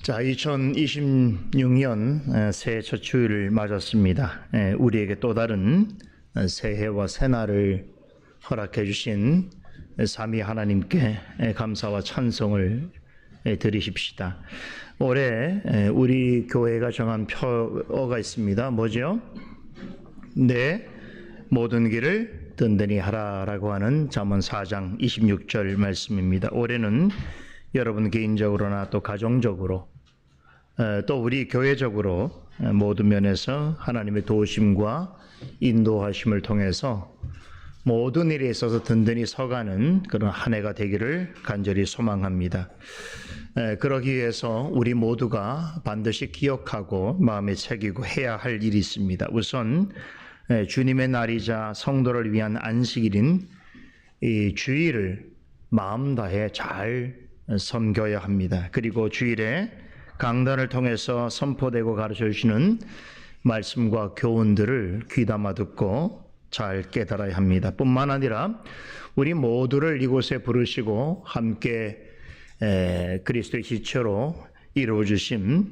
자, 2026년 새해 첫 주일을 맞았습니다. 우리에게 또 다른 새해와 새날을 허락해 주신 삼위 하나님께 감사와 찬송을 드리십시다. 올해 우리 교회가 정한 표어가 있습니다. 뭐죠? 내 모든 길을 든든히 하라라고 하는 잠언 4장 26절 말씀입니다. 올해는 여러분 개인적으로나 또 가정적으로 또 우리 교회적으로 모든 면에서 하나님의 도우심과 인도하심을 통해서 모든 일에 있어서 든든히 서가는 그런 한 해가 되기를 간절히 소망합니다. 그러기 위해서 우리 모두가 반드시 기억하고 마음에 새기고 해야 할 일이 있습니다. 우선 주님의 날이자 성도를 위한 안식일인 이 주일을 마음 다해 잘 섬겨야 합니다. 그리고 주일에 강단을 통해서 선포되고 가르쳐 주시는 말씀과 교훈들을 귀담아 듣고 잘 깨달아야 합니다. 뿐만 아니라 우리 모두를 이곳에 부르시고 함께 그리스도의 지체로 이루어 주신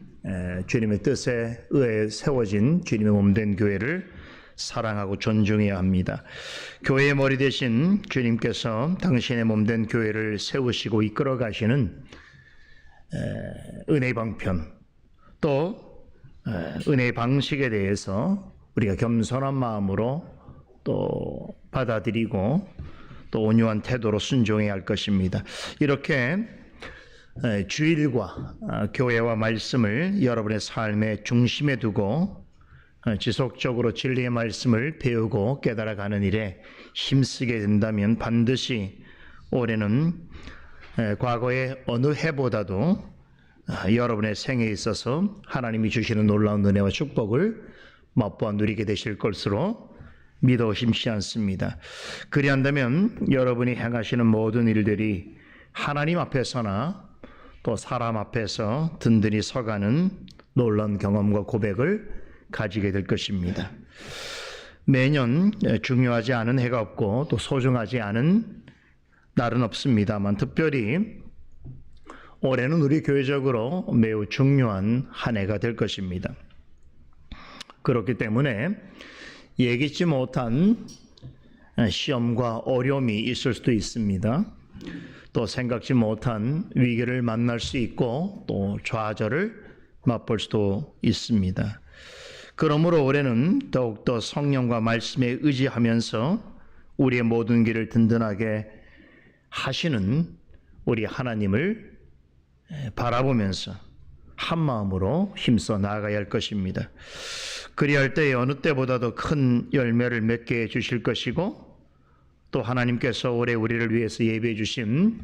주님의 뜻에 의해 세워진 주님의 몸된 교회를 사랑하고 존중해야 합니다. 교회의 머리 되신 주님께서 당신의 몸된 교회를 세우시고 이끌어 가시는 은혜의 방편, 또 은혜의 방식에 대해서 우리가 겸손한 마음으로 또 받아들이고 또 온유한 태도로 순종해야 할 것입니다. 이렇게 주일과 교회와 말씀을 여러분의 삶의 중심에 두고 지속적으로 진리의 말씀을 배우고 깨달아가는 일에 힘쓰게 된다면 반드시 올해는 과거의 어느 해보다도 여러분의 생에 있어서 하나님이 주시는 놀라운 은혜와 축복을 맛보아 누리게 되실 것으로 믿어 의심치 않습니다. 그리한다면 여러분이 행하시는 모든 일들이 하나님 앞에서나 또 사람 앞에서 든든히 서가는 놀라운 경험과 고백을 가지게 될 것입니다. 매년 중요하지 않은 해가 없고 또 소중하지 않은 날은 없습니다만 특별히 올해는 우리 교회적으로 매우 중요한 한 해가 될 것입니다. 그렇기 때문에 예기치 못한 시험과 어려움이 있을 수도 있습니다. 또 생각지 못한 위기를 만날 수 있고 또 좌절을 맛볼 수도 있습니다. 그러므로 올해는 더욱더 성령과 말씀에 의지하면서 우리의 모든 길을 든든하게 하시는 우리 하나님을 바라보면서 한 마음으로 힘써 나아가야 할 것입니다. 그리할 때 어느 때보다도 큰 열매를 맺게 해 주실 것이고 또 하나님께서 올해 우리를 위해서 예비해 주신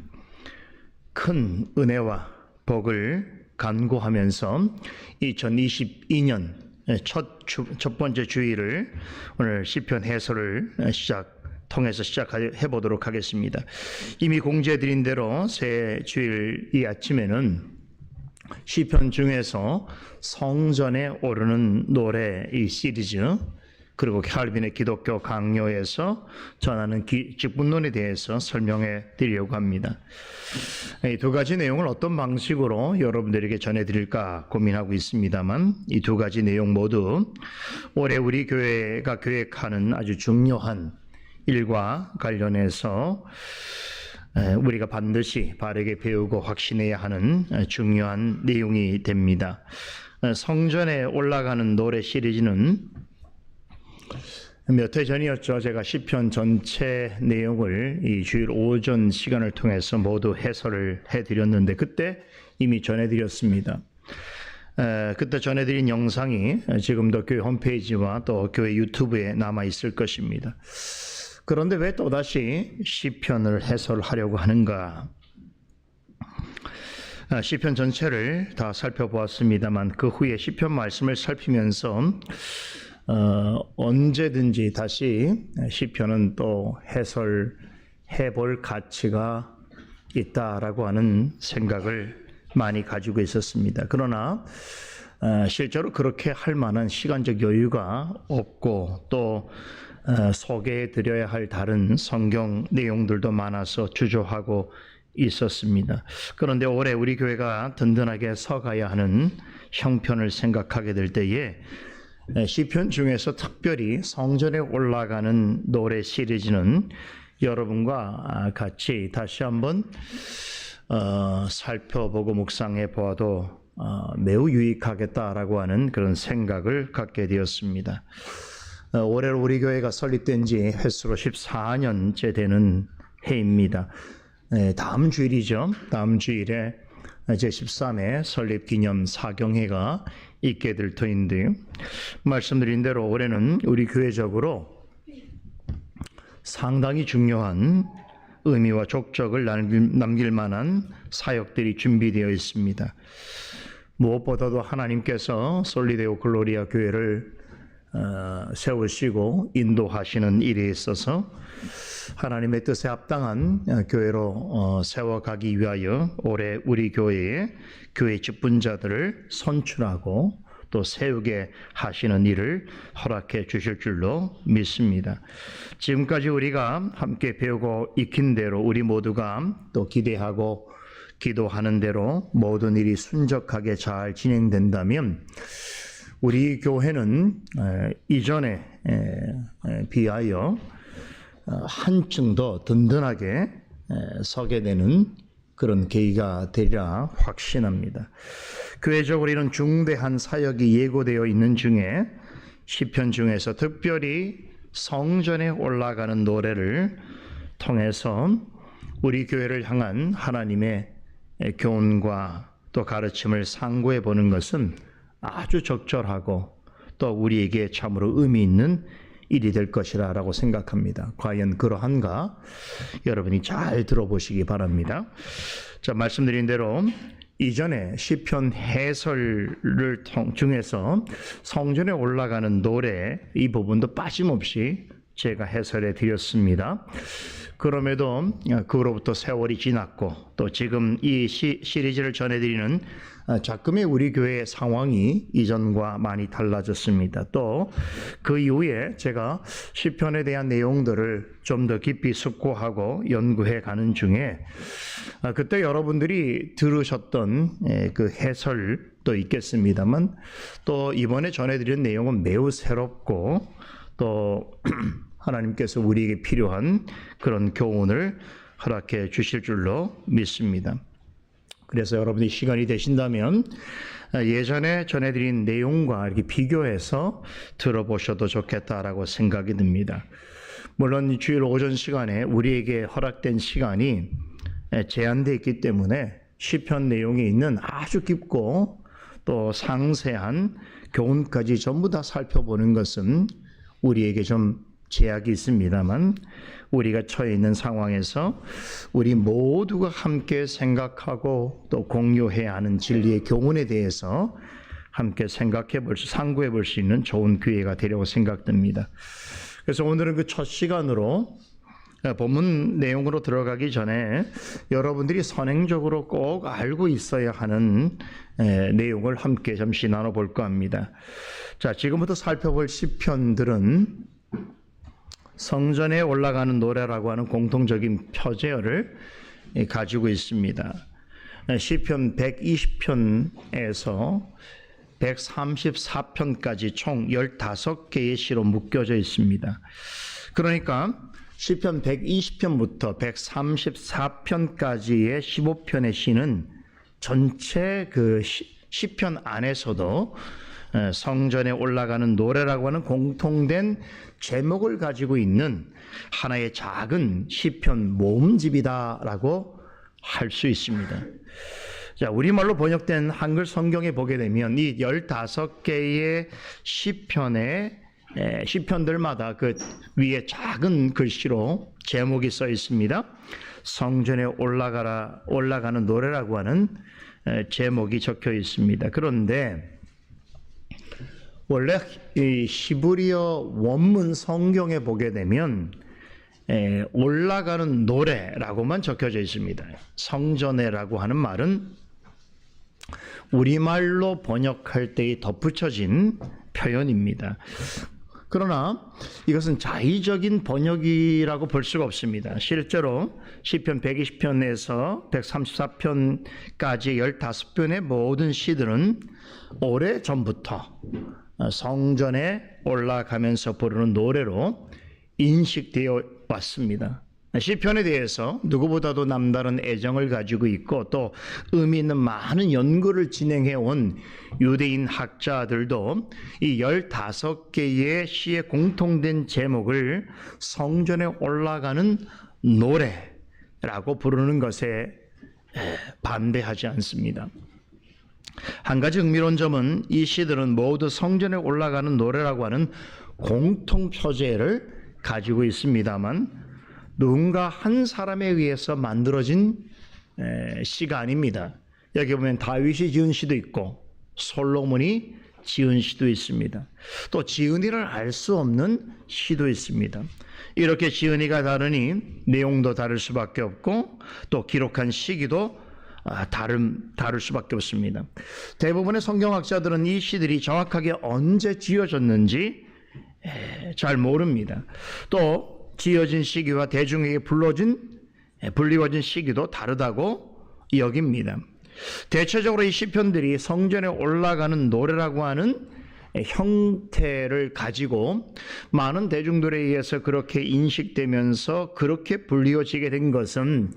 큰 은혜와 복을 간구하면서 2022년 첫 번째 주일을 오늘 시편 해설을 통해서 시작해 보도록 하겠습니다. 이미 공지해드린 대로 새 주일 이 아침에는 시편 중에서 성전에 오르는 노래 이 시리즈 그리고 칼빈의 기독교 강요에서 전하는 직분론에 대해서 설명해 드리려고 합니다. 이 두 가지 내용을 어떤 방식으로 여러분들에게 전해드릴까 고민하고 있습니다만 이 두 가지 내용 모두 올해 우리 교회가 계획하는 아주 중요한 일과 관련해서 우리가 반드시 바르게 배우고 확신해야 하는 중요한 내용이 됩니다. 성전에 올라가는 노래 시리즈는 몇 해 전이었죠. 제가 시편 전체 내용을 이 주일 오전 시간을 통해서 모두 해설을 해드렸는데 그때 이미 전해드렸습니다. 그때 전해드린 영상이 지금도 교회 홈페이지와 또 교회 유튜브에 남아 있을 것입니다. 그런데 왜 또다시 시편을 해설하려고 하는가? 시편 전체를 다 살펴보았습니다만 그 후에 시편 말씀을 살피면서 언제든지 다시 시편은 또 해설해 볼 가치가 있다라고 하는 생각을 많이 가지고 있었습니다. 그러나 실제로 그렇게 할 만한 시간적 여유가 없고 또 소개해 드려야 할 다른 성경 내용들도 많아서 주저하고 있었습니다. 그런데 올해 우리 교회가 든든하게 서가야 하는 형편을 생각하게 될 때에 시편 중에서 특별히 성전에 올라가는 노래 시리즈는 여러분과 같이 다시 한번 살펴보고 묵상해 보아도 매우 유익하겠다라고 하는 그런 생각을 갖게 되었습니다. 올해로 우리 교회가 설립된 지 횟수로 14년째 되는 해입니다. 다음 주일이죠. 다음 주일에 제13회 설립기념 사경회가 있게 될 터인데요. 말씀드린 대로 올해는 우리 교회적으로 상당히 중요한 의미와 족적을 남길 만한 사역들이 준비되어 있습니다. 무엇보다도 하나님께서 솔리데오 글로리아 교회를 세우시고 인도하시는 일에 있어서 하나님의 뜻에 합당한 교회로 세워가기 위하여 올해 우리 교회에 교회 직분자들을 선출하고 또 세우게 하시는 일을 허락해 주실 줄로 믿습니다. 지금까지 우리가 함께 배우고 익힌 대로 우리 모두가 또 기대하고 기도하는 대로 모든 일이 순적하게 잘 진행된다면 우리 교회는 이전에 비하여 한층 더 든든하게 서게 되는 그런 계기가 되리라 확신합니다. 교회적으로 이런 중대한 사역이 예고되어 있는 중에 시편 중에서 특별히 성전에 올라가는 노래를 통해서 우리 교회를 향한 하나님의 교훈과 또 가르침을 상고해 보는 것은 아주 적절하고 또 우리에게 참으로 의미 있는 일이 될 것이라고 생각합니다. 과연 그러한가? 여러분이 잘 들어보시기 바랍니다. 자, 말씀드린 대로 이전에 시편 해설을 중에서 성전에 올라가는 노래 이 부분도 빠짐없이 제가 해설해 드렸습니다. 그럼에도 그로부터 세월이 지났고 또 지금 이 시리즈를 전해드리는 작금의 우리 교회의 상황이 이전과 많이 달라졌습니다. 또 그 이후에 제가 시편에 대한 내용들을 좀 더 깊이 숙고하고 연구해 가는 중에 그때 여러분들이 들으셨던 그 해설도 있겠습니다만 또 이번에 전해드린 내용은 매우 새롭고 또 하나님께서 우리에게 필요한 그런 교훈을 허락해 주실 줄로 믿습니다. 그래서 여러분이 시간이 되신다면 예전에 전해드린 내용과 이렇게 비교해서 들어보셔도 좋겠다라고 생각이 듭니다. 물론 주일 오전 시간에 우리에게 허락된 시간이 제한되어 있기 때문에 시편 내용에 있는 아주 깊고 또 상세한 교훈까지 전부 다 살펴보는 것은 우리에게 좀 제약이 있습니다만 우리가 처해 있는 상황에서 우리 모두가 함께 생각하고 또 공유해야 하는 진리의 교훈에 대해서 함께 상고해 볼 수 있는 좋은 기회가 되려고 생각됩니다. 그래서 오늘은 그 첫 시간으로 본문 내용으로 들어가기 전에 여러분들이 선행적으로 꼭 알고 있어야 하는 내용을 함께 잠시 나눠볼까 합니다. 자, 지금부터 살펴볼 시편들은 성전에 올라가는 노래라고 하는 공통적인 표제어를 가지고 있습니다. 시편 120편에서 134편까지 총 15개의 시로 묶여져 있습니다. 그러니까 시편 120편부터 134편까지의 15편의 시는 전체 그 시편 안에서도 성전에 올라가는 노래라고 하는 공통된 제목을 가지고 있는 하나의 작은 시편 모음집이다라고 할 수 있습니다. 자, 우리말로 번역된 한글 성경에 보게 되면 이 15개의 시편들마다 그 위에 작은 글씨로 제목이 써 있습니다. 성전에 올라가는 노래라고 하는 제목이 적혀 있습니다. 그런데 원래 이 히브리어 원문 성경에 보게 되면 올라가는 노래라고만 적혀져 있습니다. 성전에라고 하는 말은 우리말로 번역할 때에 덧붙여진 표현입니다. 그러나 이것은 자의적인 번역이라고 볼 수가 없습니다. 실제로 시편 120편에서 134편까지 15편의 모든 시들은 오래전부터 성전에 올라가면서 부르는 노래로 인식되어 왔습니다. 시편에 대해서 누구보다도 남다른 애정을 가지고 있고 또 의미 있는 많은 연구를 진행해 온 유대인 학자들도 이 15개의 시의 공통된 제목을 성전에 올라가는 노래라고 부르는 것에 반대하지 않습니다. 한 가지 흥미로운 점은 이 시들은 모두 성전에 올라가는 노래라고 하는 공통 표제를 가지고 있습니다만 누군가 한 사람에 의해서 만들어진 시가 아닙니다. 여기 보면 다윗이 지은 시도 있고 솔로몬이 지은 시도 있습니다. 또 지은이를 알 수 없는 시도 있습니다. 이렇게 지은이가 다르니 내용도 다를 수밖에 없고 또 기록한 시기도 다를 수밖에 없습니다. 대부분의 성경학자들은 이 시들이 정확하게 언제 지어졌는지 잘 모릅니다. 또 지어진 시기와 대중에게 불리워진 시기도 다르다고 여깁니다. 대체적으로 이 시편들이 성전에 올라가는 노래라고 하는 형태를 가지고 많은 대중들에 의해서 그렇게 인식되면서 그렇게 불리워지게 된 것은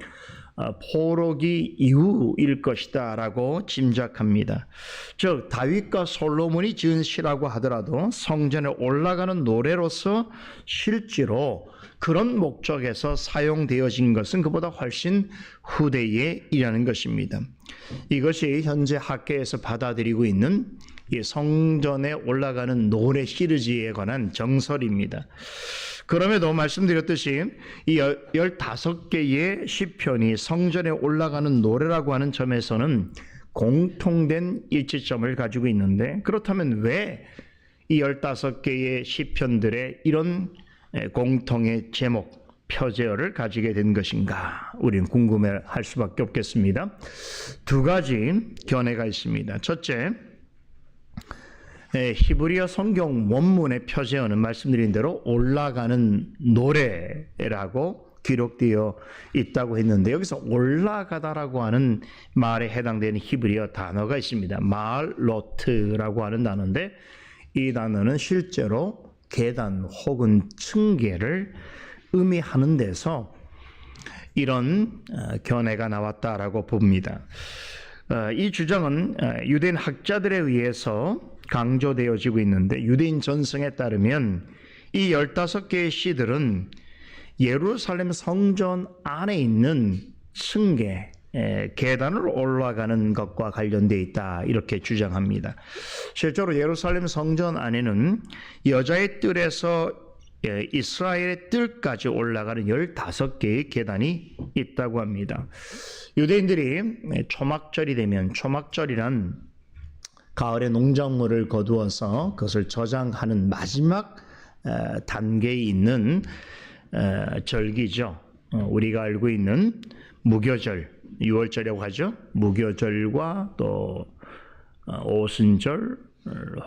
포로기 이후일 것이다 라고 짐작합니다. 즉 다윗과 솔로몬이 지은 시라고 하더라도 성전에 올라가는 노래로서 실제로 그런 목적에서 사용되어진 것은 그보다 훨씬 후대의 일이라는 것입니다. 이것이 현재 학계에서 받아들이고 있는 이 성전에 올라가는 노래 시리즈에 관한 정설입니다. 그럼에도 말씀드렸듯이 이 15개의 시편이 성전에 올라가는 노래라고 하는 점에서는 공통된 일치점을 가지고 있는데 그렇다면 왜 이 15개의 시편들의 이런 공통의 제목, 표제어를 가지게 된 것인가? 우리는 궁금해할 수밖에 없겠습니다. 두 가지 견해가 있습니다. 첫째, 히브리어 성경 원문의 표제어는 말씀드린 대로 올라가는 노래라고 기록되어 있다고 했는데 여기서 올라가다라고 하는 말에 해당되는 히브리어 단어가 있습니다. 말로트라고 하는 단어인데 이 단어는 실제로 계단 혹은 층계를 의미하는 데서 이런 견해가 나왔다라고 봅니다. 이 주장은 유대인 학자들에 의해서 강조되어지고 있는데 유대인 전승에 따르면 이 15개의 시들은 예루살렘 성전 안에 있는 층계, 계단을 올라가는 것과 관련되어 있다 이렇게 주장합니다. 실제로 예루살렘 성전 안에는 여자의 뜰에서 이스라엘의 뜰까지 올라가는 15개의 계단이 있다고 합니다. 유대인들이 초막절이 되면, 초막절이란 가을에 농작물을 거두어서 그것을 저장하는 마지막 단계에 있는 절기죠. 우리가 알고 있는 무교절, 6월절이라고 하죠. 무교절과 또 오순절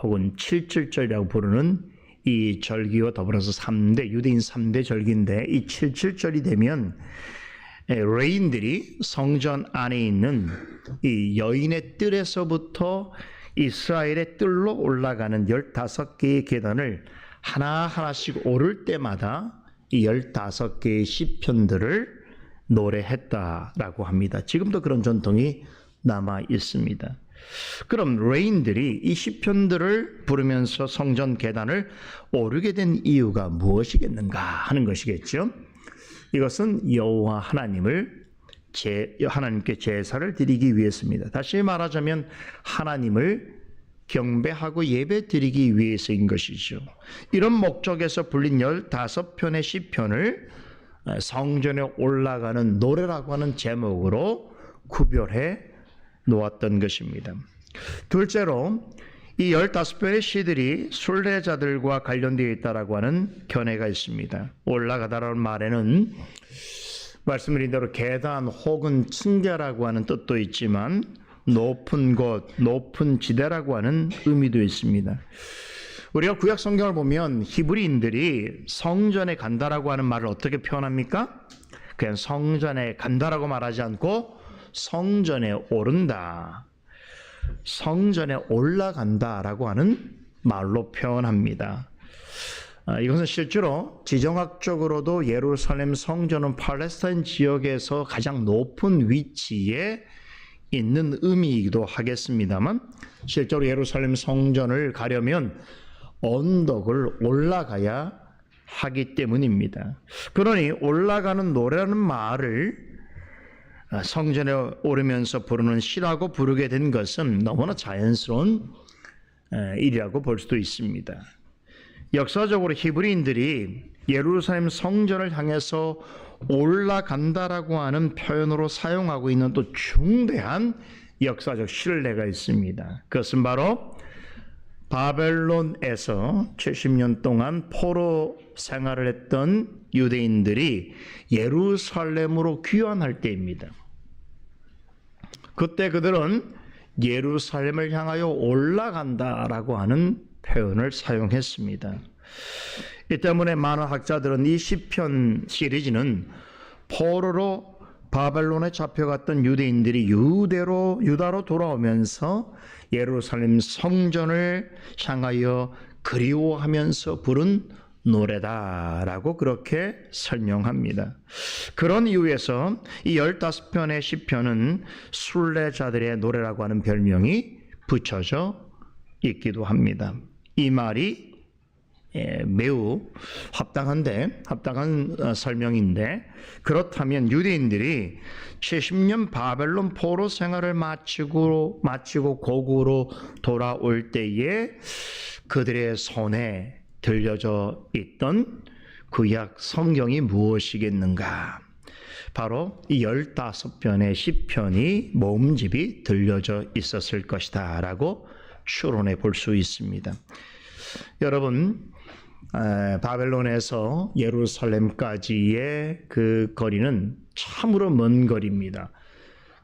혹은 칠칠절이라고 부르는 이 절기와 더불어서 유대인 3대 절기인데 이 칠칠절이 되면 레인들이 성전 안에 있는 이 여인의 뜰에서부터 이스라엘의 뜰로 올라가는 15개의 계단을 하나하나씩 오를 때마다 이 15개의 시편들을 노래했다라고 합니다. 지금도 그런 전통이 남아 있습니다. 그럼 레인들이 이 시편들을 부르면서 성전 계단을 오르게 된 이유가 무엇이겠는가 하는 것이겠죠. 이것은 여호와 하나님께 제사를 드리기 위해서입니다. 다시 말하자면 하나님을 경배하고 예배 드리기 위해서인 것이죠. 이런 목적에서 불린 15편의 시편을 성전에 올라가는 노래라고 하는 제목으로 구별해 놓았던 것입니다. 둘째로 이 15편의 시들이 순례자들과 관련되어 있다고 하는 견해가 있습니다. 올라가다라는 말에는 말씀드린 대로 계단 혹은 층계라고 하는 뜻도 있지만 높은 곳, 높은 지대라고 하는 의미도 있습니다. 우리가 구약 성경을 보면 히브리인들이 성전에 간다라고 하는 말을 어떻게 표현합니까? 그냥 성전에 간다라고 말하지 않고 성전에 오른다, 성전에 올라간다라고 하는 말로 표현합니다. 이것은 실제로 지정학적으로도 예루살렘 성전은 팔레스타인 지역에서 가장 높은 위치에 있는 의미이기도 하겠습니다만, 실제로 예루살렘 성전을 가려면 언덕을 올라가야 하기 때문입니다. 그러니 올라가는 노래라는 말을 성전에 오르면서 부르는 시라고 부르게 된 것은 너무나 자연스러운 일이라고 볼 수도 있습니다. 역사적으로 히브리인들이 예루살렘 성전을 향해서 올라간다라고 하는 표현으로 사용하고 있는 또 중대한 역사적 신뢰가 있습니다. 그것은 바로 바벨론에서 70년 동안 포로 생활을 했던 유대인들이 예루살렘으로 귀환할 때입니다. 그때 그들은 예루살렘을 향하여 올라간다라고 하는 표현을 사용했습니다. 이 때문에 많은 학자들은 이 시편 시리즈는 포로로 바벨론에 잡혀갔던 유대인들이 유다로 돌아오면서 예루살렘 성전을 향하여 그리워하면서 부른 노래다라고 그렇게 설명합니다. 그런 이유에서 이 15편의 시편은 순례자들의 노래라고 하는 별명이 붙여져 있기도 합니다. 이 말이 매우 합당한 설명인데, 그렇다면 유대인들이 70년 바벨론 포로 생활을 마치고 고국으로 돌아올 때에 그들의 손에 들려져 있던 구약 성경이 무엇이겠는가? 바로 이 15편의 시편이 모음집이 들려져 있었을 것이다 라고 추론해 볼 수 있습니다. 여러분, 바벨론에서 예루살렘까지의 그 거리는 참으로 먼 거리입니다.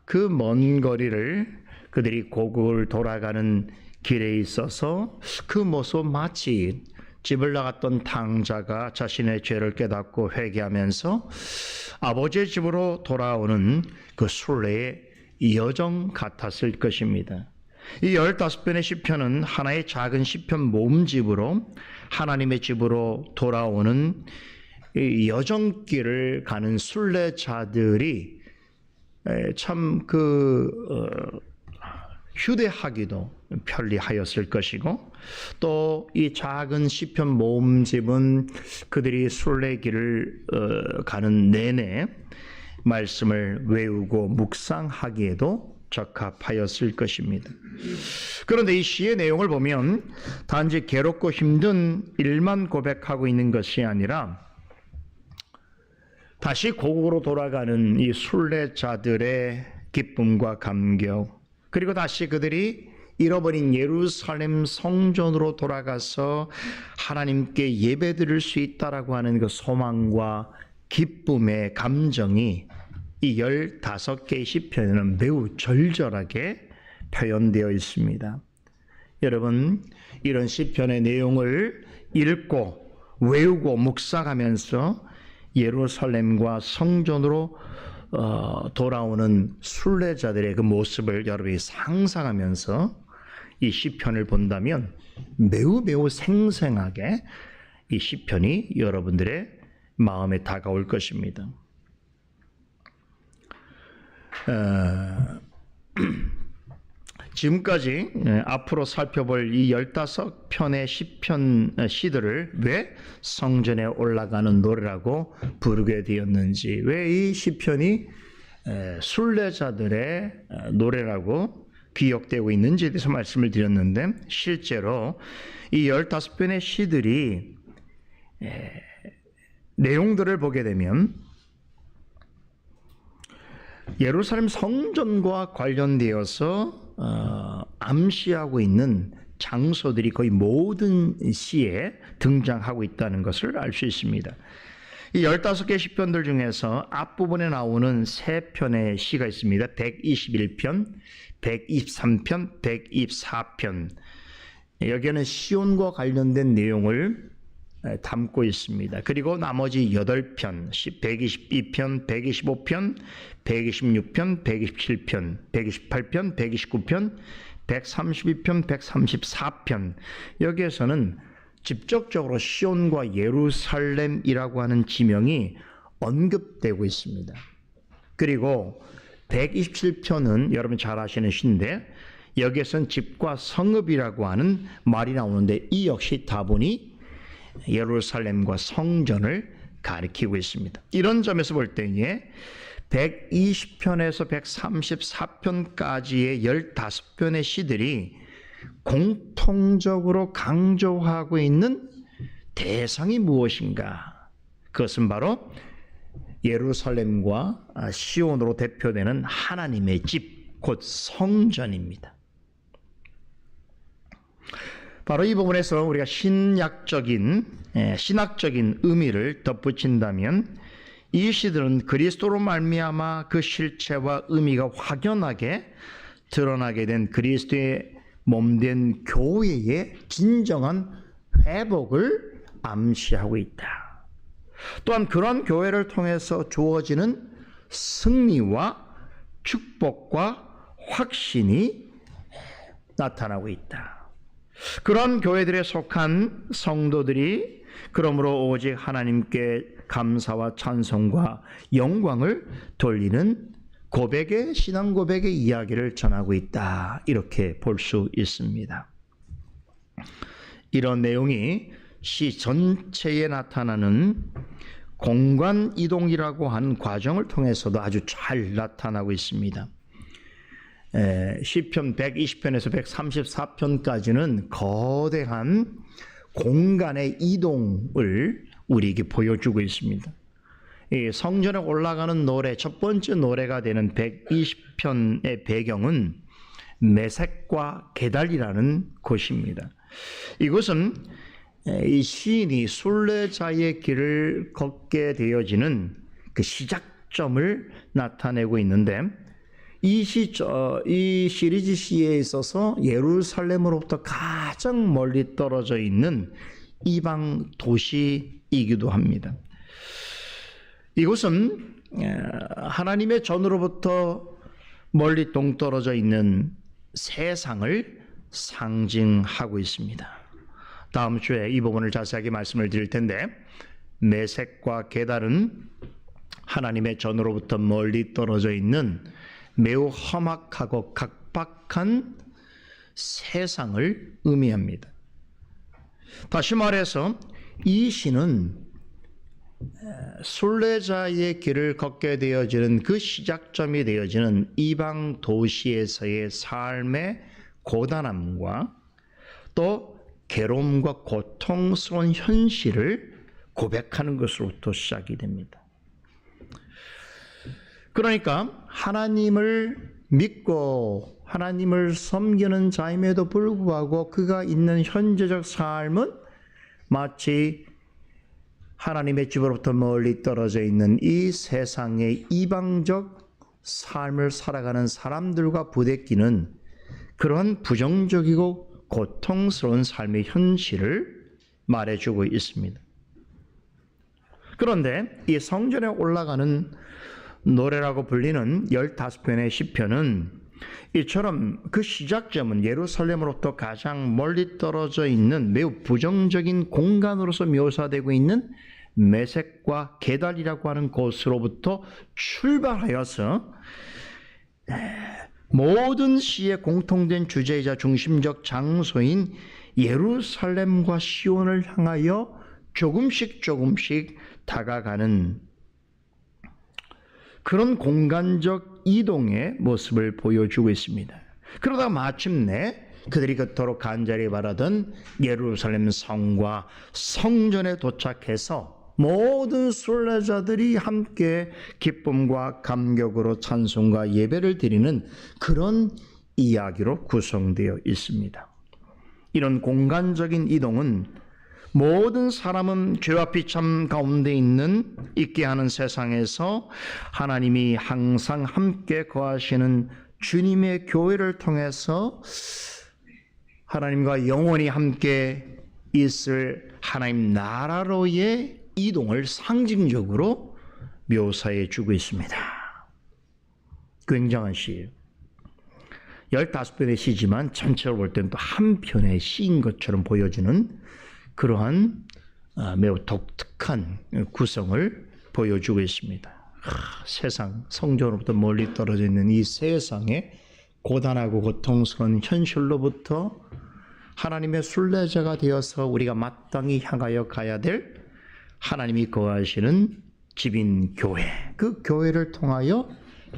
그 먼 거리를 그들이 고국을 돌아가는 길에 있어서 그 모습 마치 집을 나갔던 탕자가 자신의 죄를 깨닫고 회개하면서 아버지의 집으로 돌아오는 그 순례의 여정 같았을 것입니다. 이 15편의 시편은 하나의 작은 시편 모음집으로 하나님의 집으로 돌아오는 이 여정길을 가는 순례자들이 참 휴대하기도 편리하였을 것이고, 또 이 작은 시편 모음집은 그들이 순례길을 가는 내내 말씀을 외우고 묵상하기에도 적합하였을 것입니다. 그런데 이 시의 내용을 보면 단지 괴롭고 힘든 일만 고백하고 있는 것이 아니라 다시 고국으로 돌아가는 이 순례자들의 기쁨과 감격, 그리고 다시 그들이 잃어버린 예루살렘 성전으로 돌아가서 하나님께 예배드릴 수 있다라고 하는 그 소망과 기쁨의 감정이 이 15개의 시편에는 매우 절절하게 표현되어 있습니다. 여러분, 이런 시편의 내용을 읽고 외우고 묵상하면서 예루살렘과 성전으로 돌아오는 순례자들의 그 모습을 여러분이 상상하면서 이 시편을 본다면 매우 생생하게 이 시편이 여러분들의 마음에 다가올 것입니다. 지금까지 앞으로 살펴볼 이 15편의 시편 시들을 왜 성전에 올라가는 노래라고 부르게 되었는지, 왜 이 시편이 순례자들의 노래라고 기억되고 있는지에 대해서 말씀을 드렸는데, 실제로 이 15편의 시들이 내용들을 보게 되면 예루살렘 성전과 관련되어서 암시하고 있는 장소들이 거의 모든 시에 등장하고 있다는 것을 알 수 있습니다. 이 15개 시편들 중에서 앞부분에 나오는 3편의 시가 있습니다. 121편, 123편, 124편. 여기에는 시온과 관련된 내용을 담고 있습니다. 그리고 나머지 8편, 122편, 125편, 126편, 127편, 128편, 129편, 132편, 134편 여기에서는 직접적으로 시온과 예루살렘이라고 하는 지명이 언급되고 있습니다. 그리고 127편은 여러분 잘 아시는 시인데 여기에서는 집과 성읍이라고 하는 말이 나오는데 이 역시 다분히 예루살렘과 성전을 가리키고 있습니다. 이런 점에서 볼 때에 120편에서 134편까지의 15편의 시들이 공통적으로 강조하고 있는 대상이 무엇인가? 그것은 바로 예루살렘과 시온으로 대표되는 하나님의 집, 곧 성전입니다. 바로 이 부분에서 우리가 신학적인 의미를 덧붙인다면 이 시들은 그리스도로 말미암아 그 실체와 의미가 확연하게 드러나게 된 그리스도의 몸된 교회의 진정한 회복을 암시하고 있다. 또한 그런 교회를 통해서 주어지는 승리와 축복과 확신이 나타나고 있다. 그런 교회들에 속한 성도들이 그러므로 오직 하나님께 감사와 찬송과 영광을 돌리는 신앙 고백의 이야기를 전하고 있다. 이렇게 볼 수 있습니다. 이런 내용이 시 전체에 나타나는 공간 이동이라고 하는 과정을 통해서도 아주 잘 나타나고 있습니다. 시편 120편에서 134편까지는 거대한 공간의 이동을 우리에게 보여주고 있습니다. 이 성전에 올라가는 노래, 첫 번째 노래가 되는 120편의 배경은 메색과 게달이라는 곳입니다. 이곳은 이 시인이 순례자의 길을 걷게 되어지는 그 시작점을 나타내고 있는데 이 시리즈 시에 있어서 예루살렘으로부터 가장 멀리 떨어져 있는 이방 도시이기도 합니다. 이곳은 하나님의 전으로부터 멀리 동떨어져 있는 세상을 상징하고 있습니다. 다음 주에 이 부분을 자세하게 말씀을 드릴 텐데 메색과 게달은 하나님의 전으로부터 멀리 떨어져 있는 매우 험악하고 각박한 세상을 의미합니다. 다시 말해서 이 시는 순례자의 길을 걷게 되어지는 그 시작점이 되어지는 이방 도시에서의 삶의 고단함과 또 괴로움과 고통스러운 현실을 고백하는 것으로부터 시작이 됩니다. 그러니까 하나님을 믿고 하나님을 섬기는 자임에도 불구하고 그가 있는 현재적 삶은 마치 하나님의 집으로부터 멀리 떨어져 있는 이 세상의 이방적 삶을 살아가는 사람들과 부대끼는 그런 부정적이고 고통스러운 삶의 현실을 말해주고 있습니다. 그런데 이 성전에 올라가는 노래라고 불리는 15편의 시편은 이처럼 그 시작점은 예루살렘으로부터 가장 멀리 떨어져 있는 매우 부정적인 공간으로서 묘사되고 있는 메색과 게달이라고 하는 곳으로부터 출발하여서 모든 시의 공통된 주제이자 중심적 장소인 예루살렘과 시온을 향하여 조금씩 다가가는 그런 공간적 이동의 모습을 보여주고 있습니다. 그러다 마침내 그들이 그토록 간절히 바라던 예루살렘 성과 성전에 도착해서 모든 순례자들이 함께 기쁨과 감격으로 찬송과 예배를 드리는 그런 이야기로 구성되어 있습니다. 이런 공간적인 이동은 모든 사람은 죄와 비참 가운데 있게 하는 세상에서 하나님이 항상 함께 거하시는 주님의 교회를 통해서 하나님과 영원히 함께 있을 하나님 나라로의 이동을 상징적으로 묘사해 주고 있습니다. 굉장한 시예요. 15편의 시지만 전체로 볼 때는 또 한 편의 시인 것처럼 보여지는 그러한 매우 독특한 구성을 보여주고 있습니다. 세상, 성전으로부터 멀리 떨어져 있는 이 세상의 고단하고 고통스러운 현실로부터 하나님의 순례자가 되어서 우리가 마땅히 향하여 가야 될 하나님이 거하시는 집인 교회, 그 교회를 통하여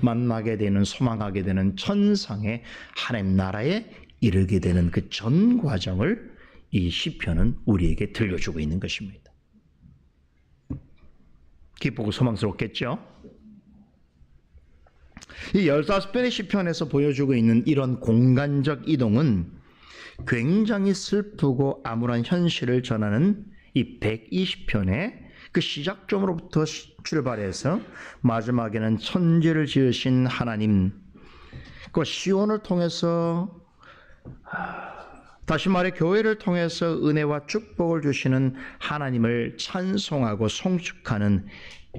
만나게 되는, 소망하게 되는 천상의 하나님 나라에 이르게 되는 그 전 과정을 이 시편은 우리에게 들려주고 있는 것입니다. 기쁘고 소망스럽겠죠? 이 15편의 시편에서 보여주고 있는 이런 공간적 이동은 굉장히 슬프고 암울한 현실을 전하는 이 120편의 그 시작점으로부터 출발해서 마지막에는 천지를 지으신 하나님, 그 시온을 통해서, 다시 말해 교회를 통해서 은혜와 축복을 주시는 하나님을 찬송하고 송축하는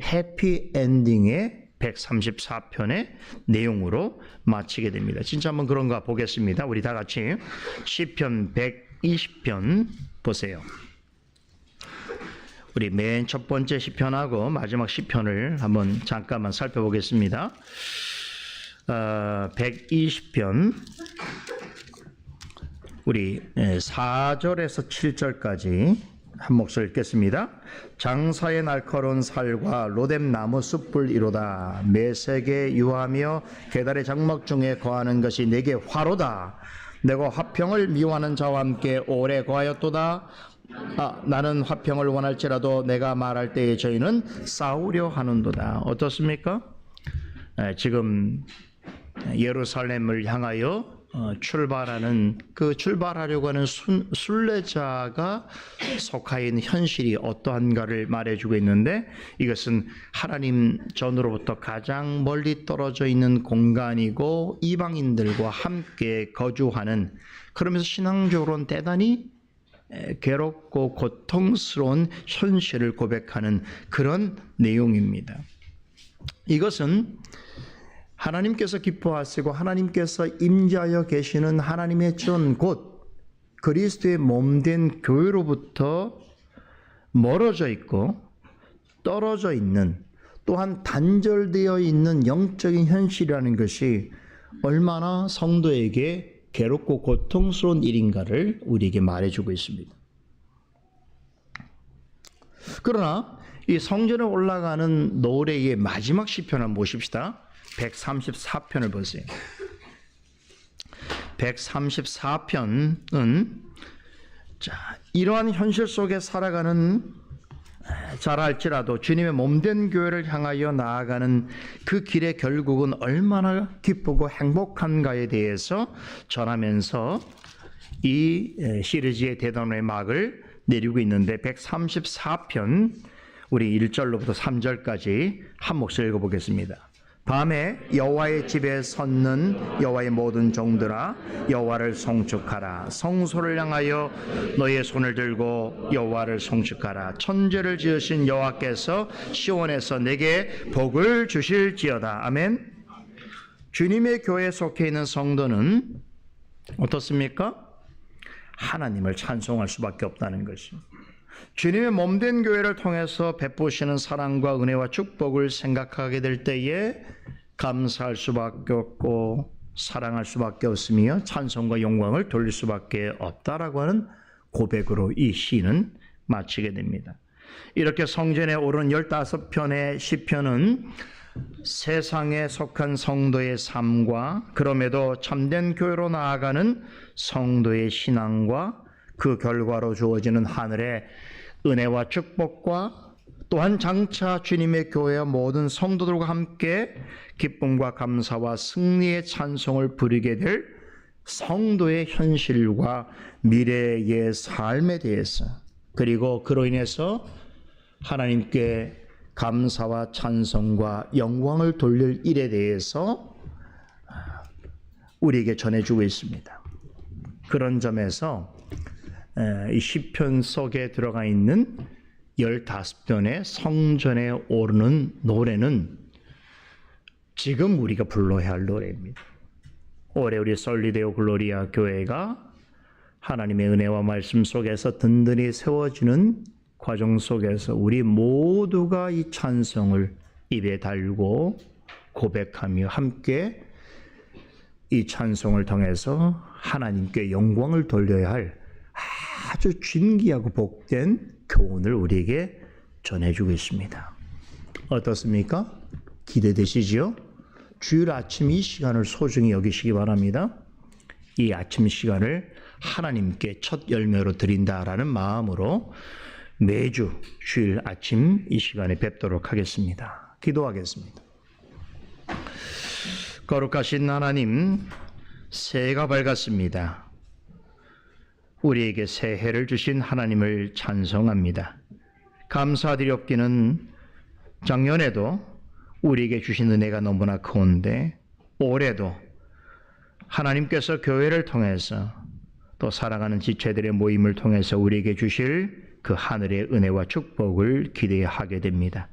해피엔딩의 134편의 내용으로 마치게 됩니다. 진짜 한번 그런가 보겠습니다. 우리 다 같이 시편 120편 보세요. 우리 맨 첫 번째 시편하고 마지막 시편을 한번 잠깐만 살펴보겠습니다. 120편 우리 4절에서 7절까지 한 목소리 읽겠습니다. 장사의 날카로운 살과 로뎀 나무 숯불 이로다. 메색에 유하며 계달의 장막 중에 거하는 것이 내게 화로다. 내가 화평을 미워하는 자와 함께 오래 거하였도다. 나는 화평을 원할지라도 내가 말할 때에 저희는 싸우려 하는도다. 어떻습니까? 지금 예루살렘을 향하여 출발하는, 그 출발하려고 하는 순례자가 속하여 있는 현실이 어떠한가를 말해주고 있는데, 이것은 하나님 전으로부터 가장 멀리 떨어져 있는 공간이고 이방인들과 함께 거주하는, 그러면서 신앙적으로는 대단히 괴롭고 고통스러운 현실을 고백하는 그런 내용입니다. 이것은 하나님께서 기뻐하시고 하나님께서 임재하여 계시는 하나님의 전, 곧 그리스도의 몸된 교회로부터 멀어져 있고 떨어져 있는, 또한 단절되어 있는 영적인 현실이라는 것이 얼마나 성도에게 괴롭고 고통스러운 일인가를 우리에게 말해주고 있습니다. 그러나 이 성전에 올라가는 노래의 마지막 시편을 한번 보십시다. 134편을 보세요. 134편은 이러한 현실 속에 살아가는 잘 알지라도 주님의 몸된 교회를 향하여 나아가는 그 길의 결국은 얼마나 기쁘고 행복한가에 대해서 전하면서 이 시리즈의 대단의 막을 내리고 있는데, 134편 우리 1절로부터 3절까지 한 목소리 읽어보겠습니다. 밤에 여호와의 집에 섰는 여호와의 모든 종들아, 여호와를 송축하라. 성소를 향하여 너의 손을 들고 여호와를 송축하라. 천지를 지으신 여호와께서 시온에서 내게 복을 주실지어다. 아멘. 주님의 교회에 속해 있는 성도는 어떻습니까? 하나님을 찬송할 수밖에 없다는 것이, 주님의 몸된 교회를 통해서 베푸시는 사랑과 은혜와 축복을 생각하게 될 때에 감사할 수밖에 없고 사랑할 수밖에 없으며 찬송과 영광을 돌릴 수밖에 없다라고 하는 고백으로 이 시는 마치게 됩니다. 이렇게 성전에 오른 15편의 시편은 세상에 속한 성도의 삶과 그럼에도 참된 교회로 나아가는 성도의 신앙과 그 결과로 주어지는 하늘의 은혜와 축복과 또한 장차 주님의 교회와 모든 성도들과 함께 기쁨과 감사와 승리의 찬송을 부리게 될 성도의 현실과 미래의 삶에 대해서, 그리고 그로 인해서 하나님께 감사와 찬송과 영광을 돌릴 일에 대해서 우리에게 전해주고 있습니다. 그런 점에서 이 시편 속에 들어가 있는 15편의 성전에 오르는 노래는 지금 우리가 불러야 할 노래입니다. 올해 우리 솔리데오 글로리아 교회가 하나님의 은혜와 말씀 속에서 든든히 세워지는 과정 속에서 우리 모두가 이 찬송을 입에 달고 고백하며 함께 이 찬송을 통해서 하나님께 영광을 돌려야 할 아주 진귀하고 복된 교훈을 우리에게 전해주고 있습니다. 어떻습니까? 기대되시지요? 주일 아침 이 시간을 소중히 여기시기 바랍니다. 이 아침 시간을 하나님께 첫 열매로 드린다라는 마음으로 매주 주일 아침 이 시간에 뵙도록 하겠습니다. 기도하겠습니다. 거룩하신 하나님, 새해가 밝았습니다. 우리에게 새해를 주신 하나님을 찬송합니다. 감사드렸기는 작년에도 우리에게 주신 은혜가 너무나 큰데 올해도 하나님께서 교회를 통해서 또 사랑하는 지체들의 모임을 통해서 우리에게 주실 그 하늘의 은혜와 축복을 기대하게 됩니다.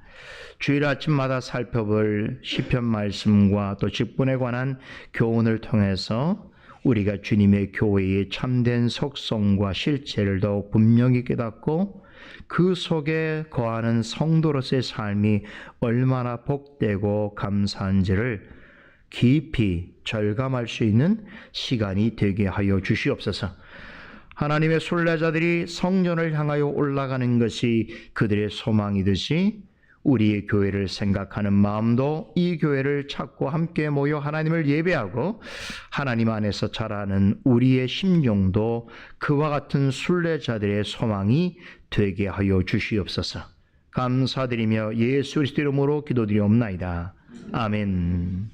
주일 아침마다 살펴볼 시편 말씀과 또 직분에 관한 교훈을 통해서 우리가 주님의 교회의 참된 속성과 실체를 더욱 분명히 깨닫고 그 속에 거하는 성도로서의 삶이 얼마나 복되고 감사한지를 깊이 절감할 수 있는 시간이 되게 하여 주시옵소서. 하나님의 순례자들이 성전을 향하여 올라가는 것이 그들의 소망이듯이 우리의 교회를 생각하는 마음도 이 교회를 찾고 함께 모여 하나님을 예배하고 하나님 안에서 자라는 우리의 심령도 그와 같은 순례자들의 소망이 되게 하여 주시옵소서. 감사드리며 예수 그리스도 이름으로 기도드리옵나이다. 아멘.